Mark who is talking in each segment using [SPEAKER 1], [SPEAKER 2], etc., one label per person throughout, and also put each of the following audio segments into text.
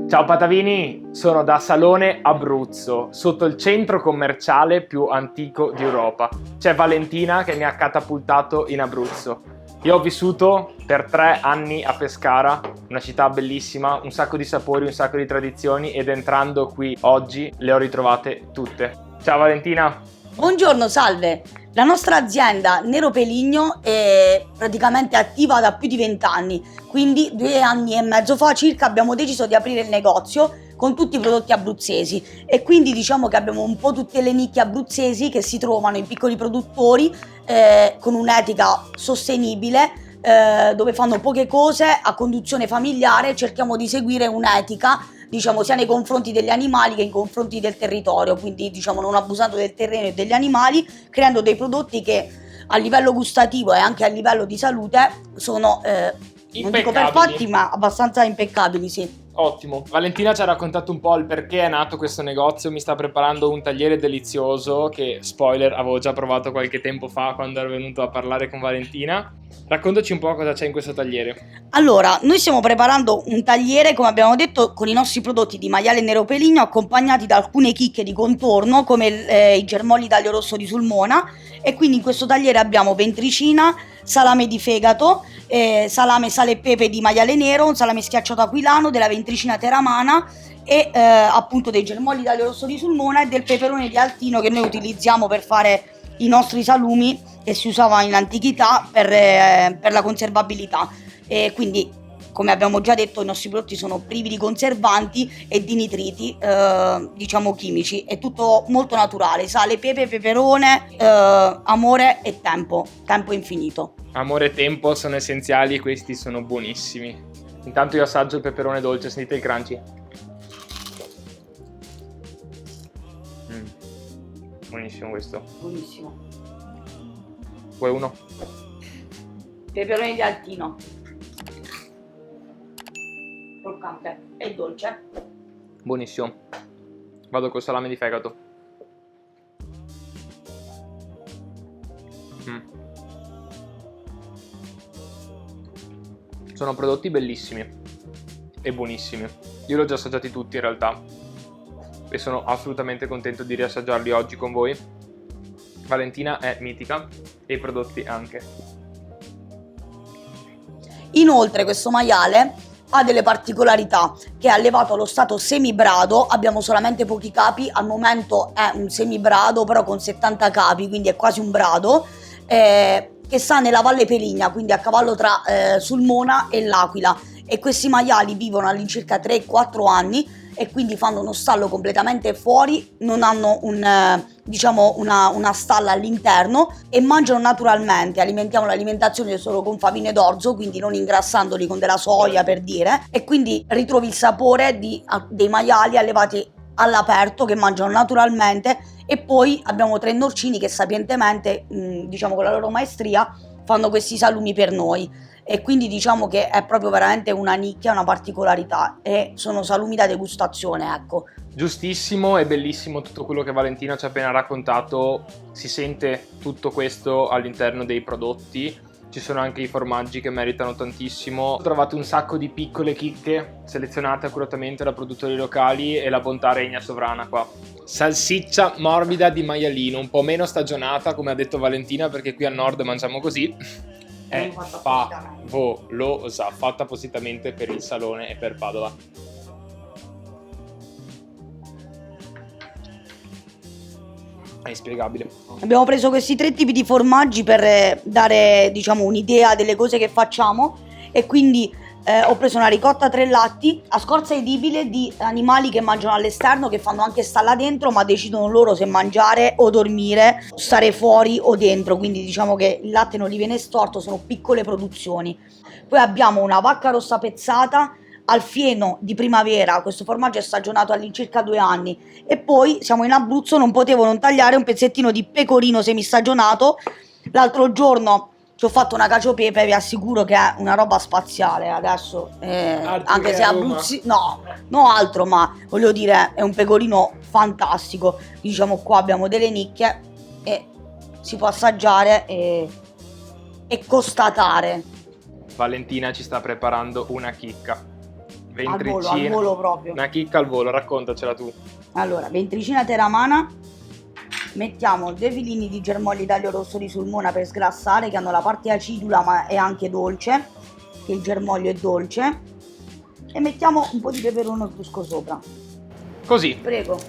[SPEAKER 1] Ciao Patavini, sono da Salone Abruzzo, sotto il centro commerciale più antico d'Europa. C'è Valentina che mi ha catapultato in Abruzzo. Io ho vissuto per 3 anni a Pescara, una città bellissima, un sacco di sapori, un sacco di tradizioni, ed entrando qui oggi le ho ritrovate tutte. Ciao Valentina!
[SPEAKER 2] Buongiorno, salve! La nostra azienda Nero Peligno è praticamente attiva da più di 20 anni, quindi 2 anni e mezzo fa circa abbiamo deciso di aprire il negozio con tutti i prodotti abruzzesi, e quindi diciamo che abbiamo un po' tutte le nicchie abruzzesi che si trovano in piccoli produttori con un'etica sostenibile, dove fanno poche cose a conduzione familiare. Cerchiamo di seguire un'etica, diciamo, sia nei confronti degli animali che nei confronti del territorio, quindi diciamo non abusando del terreno e degli animali, creando dei prodotti che a livello gustativo e anche a livello di salute sono non dico perfetti, ma abbastanza impeccabili, sì.
[SPEAKER 1] Ottimo. Valentina ci ha raccontato un po' il perché è nato questo negozio, mi sta preparando un tagliere delizioso che, spoiler, avevo già provato qualche tempo fa quando ero venuto a parlare con Valentina. Raccontaci un po' cosa c'è in questo tagliere.
[SPEAKER 2] Allora, noi stiamo preparando un tagliere, come abbiamo detto, con i nostri prodotti di maiale Nero Peligno, accompagnati da alcune chicche di contorno come i germogli d'aglio rosso di Sulmona, e quindi in questo tagliere abbiamo ventricina, salame di fegato, salame sale e pepe di maiale nero, un salame schiacciato aquilano, della ventricina teramana e appunto dei germogli d'aglio rosso di Sulmona e del peperone di Altino che noi utilizziamo per fare i nostri salumi, che si usava in antichità per la conservabilità. E quindi, come abbiamo già detto, i nostri prodotti sono privi di conservanti e di nitriti diciamo chimici, è tutto molto naturale: sale, pepe, peperone, amore e tempo infinito.
[SPEAKER 1] Amore e tempo sono essenziali e questi sono buonissimi. Intanto io assaggio il peperone dolce, sentite il crunchy. Buonissimo questo.
[SPEAKER 2] Buonissimo.
[SPEAKER 1] Vuoi uno?
[SPEAKER 2] Peperone di Altino, croccante e dolce.
[SPEAKER 1] Buonissimo. Vado col salame di fegato. Sono prodotti bellissimi e buonissimi. Io li ho già assaggiati tutti in realtà e sono assolutamente contento di riassaggiarli oggi con voi. Valentina è mitica e i prodotti anche.
[SPEAKER 2] Inoltre questo maiale ha delle particolarità, che è allevato allo stato semibrado, abbiamo solamente pochi capi, al momento è un semibrado però con 70 capi, quindi è quasi un brado, che sta nella Valle Peligna, quindi a cavallo tra Sulmona e L'Aquila, e questi maiali vivono all'incirca 3-4 anni e quindi fanno uno stallo completamente fuori, non hanno diciamo una stalla all'interno e mangiano naturalmente. Alimentiamo l'alimentazione solo con favine d'orzo, quindi non ingrassandoli con della soia, per dire, e quindi ritrovi il sapore dei maiali allevati all'aperto che mangiano naturalmente. E poi abbiamo 3 norcini che sapientemente, diciamo con la loro maestria, fanno questi salumi per noi, e quindi diciamo che è proprio veramente una nicchia, una particolarità, e sono salumi da degustazione, ecco.
[SPEAKER 1] Giustissimo e bellissimo tutto quello che Valentina ci ha appena raccontato, si sente tutto questo all'interno dei prodotti. Ci sono anche i formaggi che meritano tantissimo. Trovate un sacco di piccole chicche selezionate accuratamente da produttori locali e la bontà regna sovrana qua. Salsiccia morbida di maialino, un po' meno stagionata come ha detto Valentina, perché qui al nord mangiamo così. È favolosa, fatta appositamente per il salone e per Padova. È inspiegabile.
[SPEAKER 2] Abbiamo preso questi 3 tipi di formaggi per dare, diciamo, un'idea delle cose che facciamo, e quindi ho preso una ricotta 3 latti a scorza edibile di animali che mangiano all'esterno, che fanno anche stalla dentro, ma decidono loro se mangiare o dormire, stare fuori o dentro, quindi diciamo che il latte non gli viene storto, sono piccole produzioni. Poi abbiamo una vacca rossa pezzata al fieno di primavera, questo formaggio è stagionato all'incirca 2 anni, e poi siamo in Abruzzo, non potevo non tagliare un pezzettino di pecorino semistagionato. L'altro giorno ci ho fatto una cacio pepe, vi assicuro che è una roba spaziale adesso, anche se Abruzzi, no altro, ma voglio dire, è un pecorino fantastico. Diciamo, qua abbiamo delle nicchie e si può assaggiare e constatare.
[SPEAKER 1] Valentina ci sta preparando una chicca. ventricina.
[SPEAKER 2] Al volo proprio.
[SPEAKER 1] Una chicca al volo, raccontacela tu.
[SPEAKER 2] Allora, ventricina teramana, mettiamo 2 filini di germogli d'aglio rosso di Sulmona per sgrassare, che hanno la parte acidula ma è anche dolce, che il germoglio è dolce, e mettiamo un po' di peperone crusco sopra.
[SPEAKER 1] Così,
[SPEAKER 2] Prego.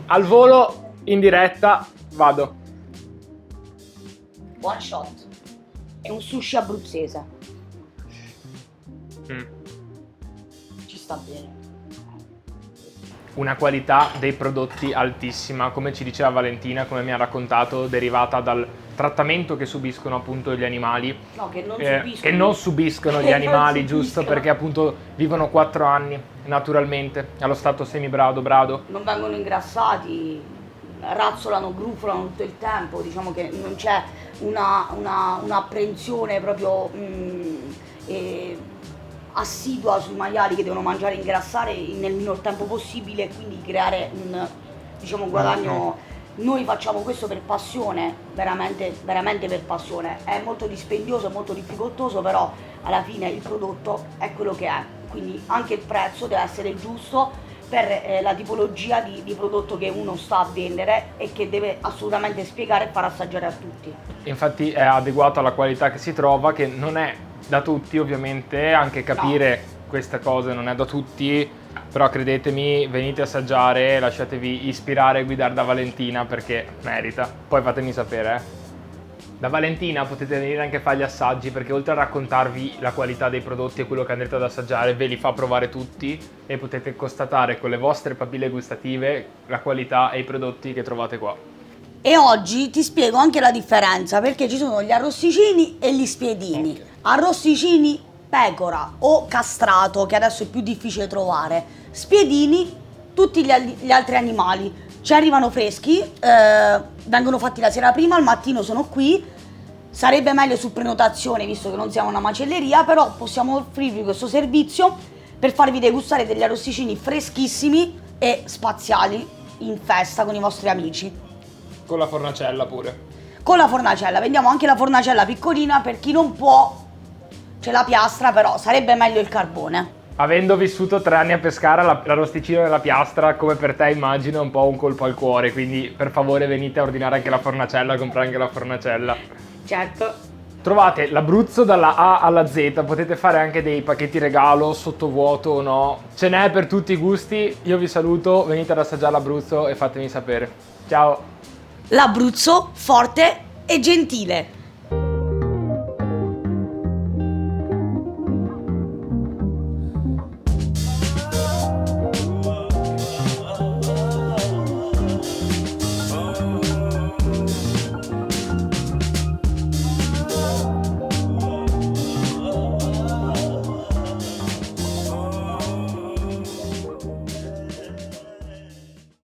[SPEAKER 1] al volo, in diretta, vado.
[SPEAKER 2] One shot. È un sushi abruzzese. Ci sta bene.
[SPEAKER 1] Una qualità dei prodotti altissima, come ci diceva Valentina, come mi ha raccontato, derivata dal trattamento che subiscono appunto gli animali.
[SPEAKER 2] No, che
[SPEAKER 1] non subiscono gli
[SPEAKER 2] Che
[SPEAKER 1] animali,
[SPEAKER 2] non
[SPEAKER 1] giusto,
[SPEAKER 2] subiscono.
[SPEAKER 1] perché appunto vivono 4 anni naturalmente, allo stato semibrado, brado.
[SPEAKER 2] Non vengono ingrassati, razzolano, grufolano tutto il tempo, diciamo che non c'è un'apprensione proprio assidua sui maiali che devono mangiare e ingrassare nel minor tempo possibile e quindi creare un guadagno. Noi facciamo questo per passione, veramente per passione. È molto dispendioso, molto difficoltoso, però alla fine il prodotto è quello che è. Quindi anche il prezzo deve essere giusto per la tipologia di prodotto che uno sta a vendere e che deve assolutamente spiegare e far assaggiare a tutti.
[SPEAKER 1] Infatti è adeguato alla qualità che si trova, che non è da tutti ovviamente, anche capire queste cose non è da tutti, però credetemi, venite a assaggiare, lasciatevi ispirare e guidare da Valentina perché merita. Poi fatemi sapere. Da Valentina potete venire anche a fare gli assaggi, perché oltre a raccontarvi la qualità dei prodotti e quello che andrete ad assaggiare, ve li fa provare tutti e potete constatare con le vostre papille gustative la qualità e i prodotti che trovate qua.
[SPEAKER 2] E oggi ti spiego anche la differenza, perché ci sono gli arrosticini e gli spiedini.
[SPEAKER 1] Ok.
[SPEAKER 2] Arrosticini pecora o castrato, che adesso è più difficile trovare. Spiedini, tutti gli altri animali. Ci arrivano freschi, vengono fatti la sera prima, al mattino sono qui. Sarebbe meglio su prenotazione, visto che non siamo una macelleria, però possiamo offrirvi questo servizio per farvi degustare degli arrosticini freschissimi e spaziali in festa con i vostri amici.
[SPEAKER 1] Con la fornacella pure.
[SPEAKER 2] Con la fornacella, vendiamo anche la fornacella piccolina per chi non può, c'è la piastra, però sarebbe meglio il carbone.
[SPEAKER 1] Avendo vissuto 3 anni a Pescara, l'arrosticino della piastra, come per te immagino, è un po' un colpo al cuore, quindi per favore venite a ordinare anche la fornacella, a comprare anche la fornacella.
[SPEAKER 2] Certo.
[SPEAKER 1] Trovate l'Abruzzo dalla A alla Z, potete fare anche dei pacchetti regalo, sottovuoto o no, ce n'è per tutti i gusti. Io vi saluto, venite ad assaggiare l'Abruzzo e fatemi sapere. Ciao!
[SPEAKER 2] L'Abruzzo forte e gentile.